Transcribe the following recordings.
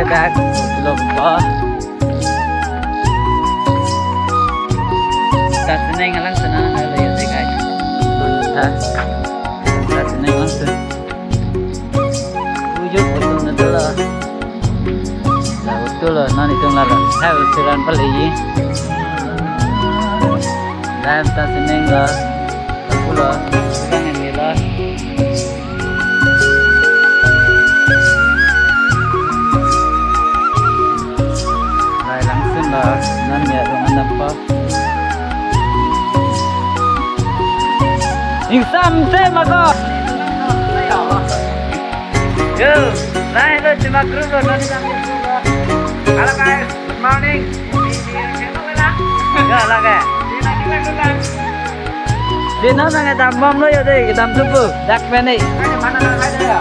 back. Lupa. Ta seneng lang sana na layo tay guys. Ta seneng lang sana. Ujud betul na dala. Betul lah, nani tung lara. Hai usiran pali. Dan ta seneng lah. Pula sekarang ini lah. Langsung lah, nan ya dengan apa? Insam saya maka. Yo, saya itu cuma kru loh, nanti sampai kru loh. Halo guys, good morning. Di channel lah. Ya lah guys. Di nanti lah. Di mana kita bom lo ya deh, kita tubuh, dak peni. Mana ada ya?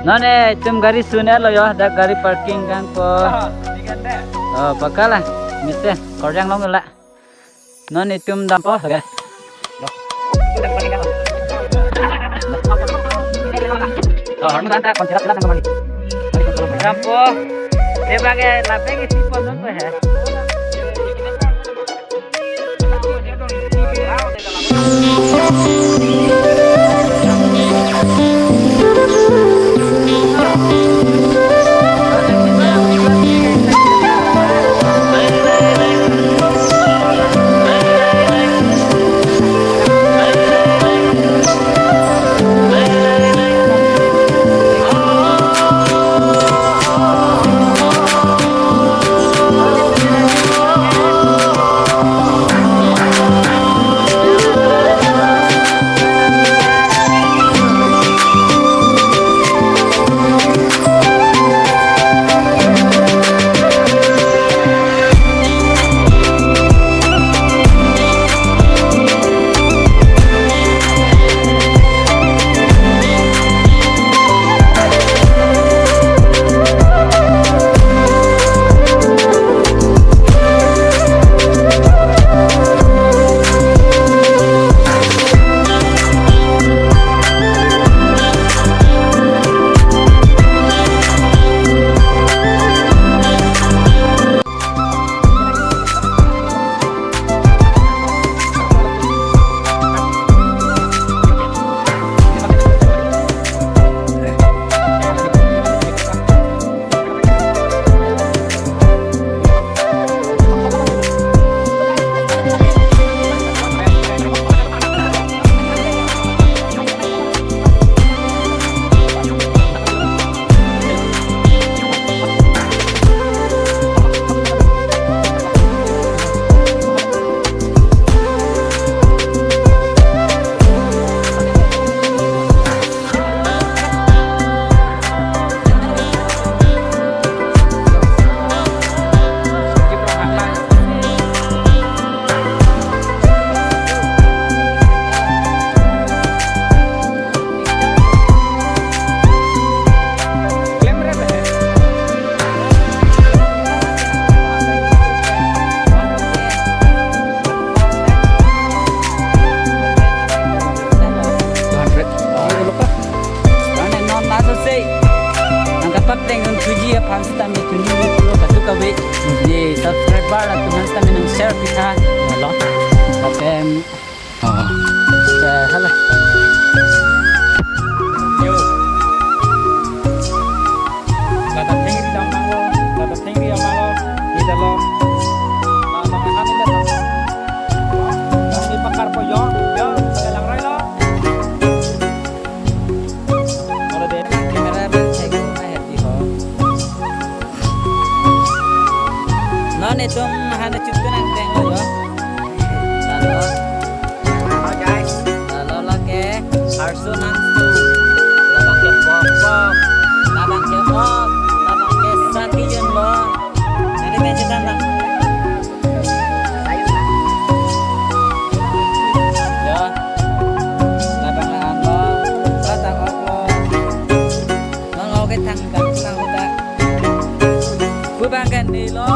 None tum gari sune lo yo, dak gari parking kang po. Oh, pakalah, mise, korjang lo ngela. None tum dampo, guys. Oh, hormat anta konsirat lah kembali. Dampo, sebagai lapeng isi pondok ya. lo kem hello yo kata tinggi dong malo kata tinggi yang malo di dalam mga kanila to kami pakar po yo selang ray lo ora de kamera man check ko na happy ho non itum hana chutto nang tengo yo lalu ke harso nang su labang ke pop labang ke op labang ke sati yun lo nari medyo tanda yo labang na ano batang op lo mga okay tanggang lang uta bubanggan di lo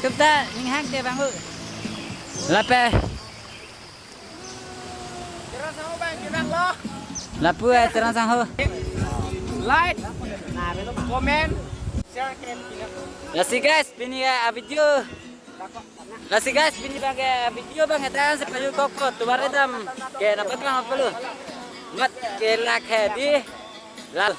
Kita minghang dia bang lape terang sang bang kibang lo lapu terang sang ho like comment share lasi guys pini video lasi guys pini bang video bang etan sepayu koko tu baredam ke dapat bang apa lu mat ke lak di lal